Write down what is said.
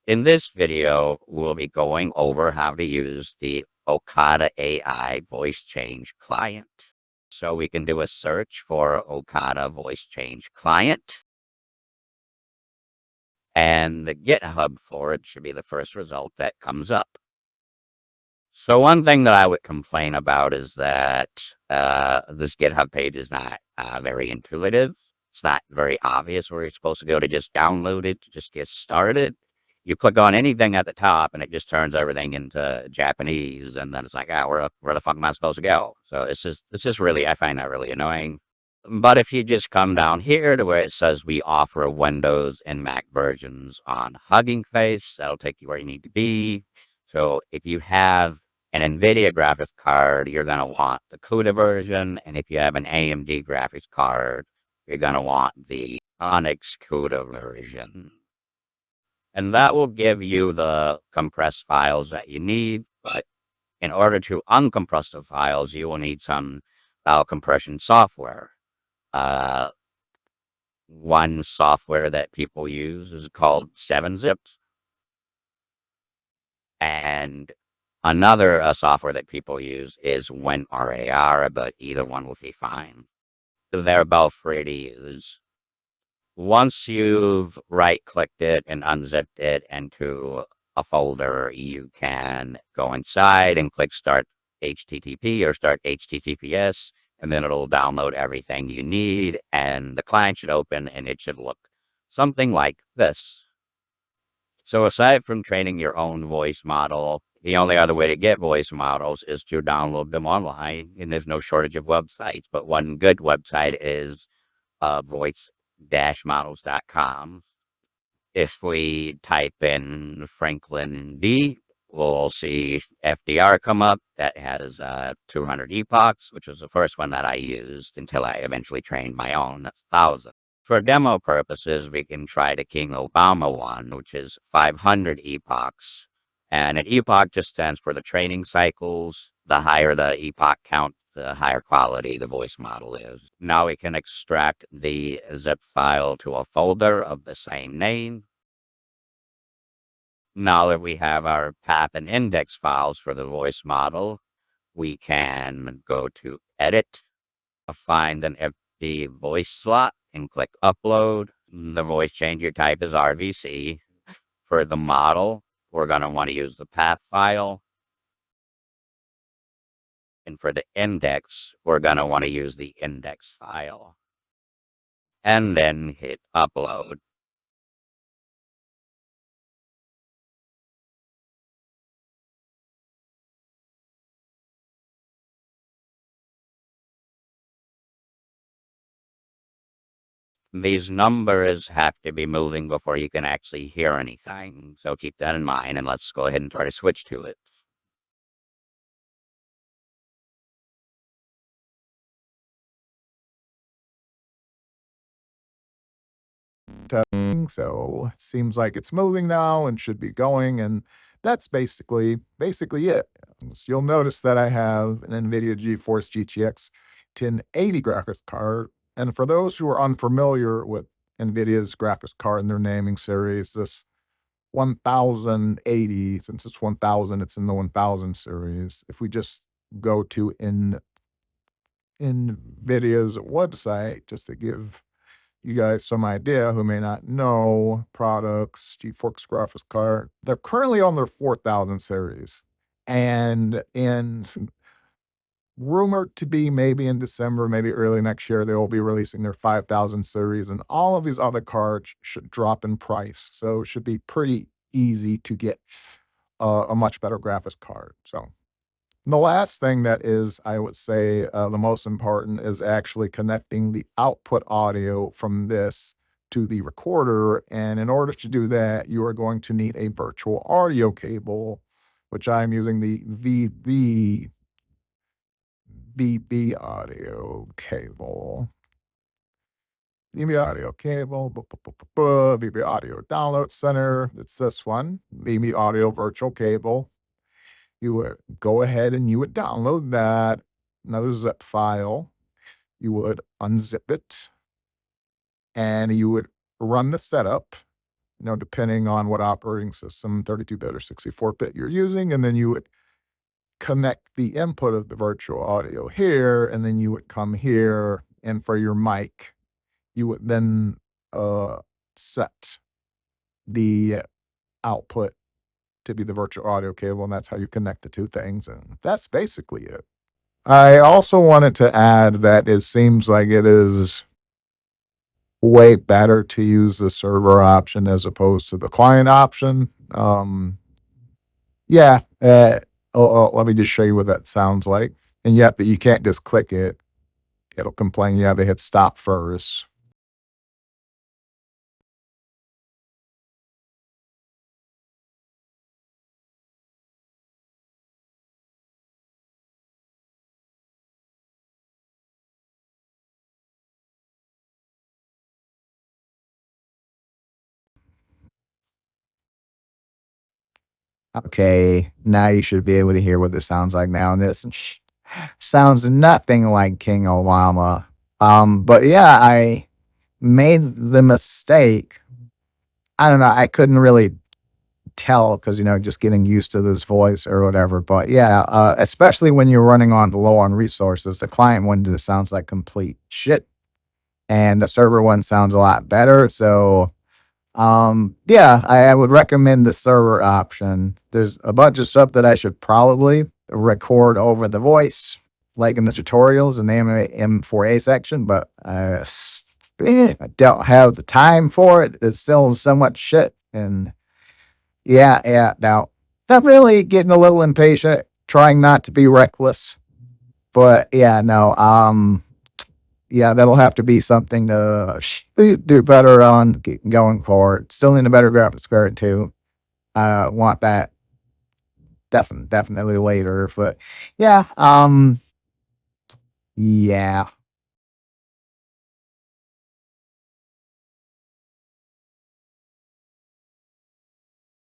In this video, we'll be going over how to use the Okada AI voice change client. So we can do a search for Okada voice change client, and the GitHub for it should be the first result that comes up. So one thing that I would complain about is that this GitHub page is not very intuitive. It's not very obvious where you're supposed to go to just download it, to just get started. You click on anything at the top and it just turns everything into Japanese, and then it's like, where the fuck am I supposed to go? So it's just really, I find that really annoying. But if you just come down here to where it says we offer Windows and Mac versions on Hugging Face, that'll take you where you need to be. So if you have an NVIDIA graphics card, you're going to want the CUDA version. And if you have an AMD graphics card, you're going to want the Onyx CUDA version. And that will give you the compressed files that you need. But in order to uncompress the files, you will need some file compression software. One software that people use is called 7-Zip. And another software that people use is WinRAR, but either one will be fine. They're both free to use. Once you've right-clicked it and unzipped it into a folder, you can go inside and click Start HTTP or Start HTTPS, and then it'll download everything you need, and the client should open, and it should look something like this. So aside from training your own voice model, the only other way to get voice models is to download them online, and there's no shortage of websites. But one good website is voice-models.com. If we type in Franklin D, we'll see FDR come up that has 200 epochs, which was the first one that I used until I eventually trained my own. That's 1,000. For demo purposes, we can try the King Obama one, which is 500 epochs. And an epoch just stands for the training cycles. The higher the epoch count, the higher quality the voice model is. Now we can extract the zip file to a folder of the same name. Now that we have our path and index files for the voice model, we can go to Edit, find an empty voice slot, and click Upload. The voice changer type is RVC. For the model, we're going to want to use the path file. And for the index, we're going to want to use the index file. And then hit Upload. These numbers have to be moving before you can actually hear anything. So keep that in mind, and let's go ahead and try to switch to it. So it seems like it's moving now and should be going, and that's basically it. So you'll notice that I have an NVIDIA GeForce GTX 1080 graphics card, and for those who are unfamiliar with NVIDIA's graphics card and their naming series, this 1080, since it's 1000, it's in the 1000 series. If we just go to NVIDIA's website, just to give you guys some idea who may not know products, GeForce graphics card, they're currently on their 4000 series. And rumored to be maybe in December, maybe early next year, they will be releasing their 5000 series, and all of these other cards should drop in price. So it should be pretty easy to get a much better graphics card. So the last thing that is, I would say, the most important is actually connecting the output audio from this to the recorder. And in order to do that, you are going to need a virtual audio cable, which I'm using the VB audio cable. VB audio cable, VB audio download center. It's this one, VB audio virtual cable. You would go ahead and you would download that, another zip file. You would unzip it, and you would run the setup. depending on what operating system, 32-bit or 64-bit you're using, and then you would connect the input of the virtual audio here, and then you would come here, and for your mic, you would then set the output to be the virtual audio cable, and that's how you connect the two things, and that's basically it. I also wanted to add that it seems like it is way better to use the server option as opposed to the client option. Yeah, let me just show you what that sounds like. And yet, but you can't just click it. It'll complain you have to hit stop first. Okay, now you should be able to hear what this sounds like now. And this sounds nothing like King Obama. But yeah, I made the mistake. I don't know. I couldn't really tell because just getting used to this voice or whatever. But yeah, especially when you're running on low on resources, the client one just sounds like complete shit, and the server one sounds a lot better. So yeah, I would recommend the server option. There's a bunch of stuff that I should probably record over the voice, like in the tutorials in the M4A section, but I don't have the time for it. It's still so much shit, and yeah. Now, I'm really getting a little impatient, trying not to be reckless, but yeah, no, yeah, that'll have to be something to do better on going forward. Still need a better graphics card too. Want that definitely later, but yeah, yeah.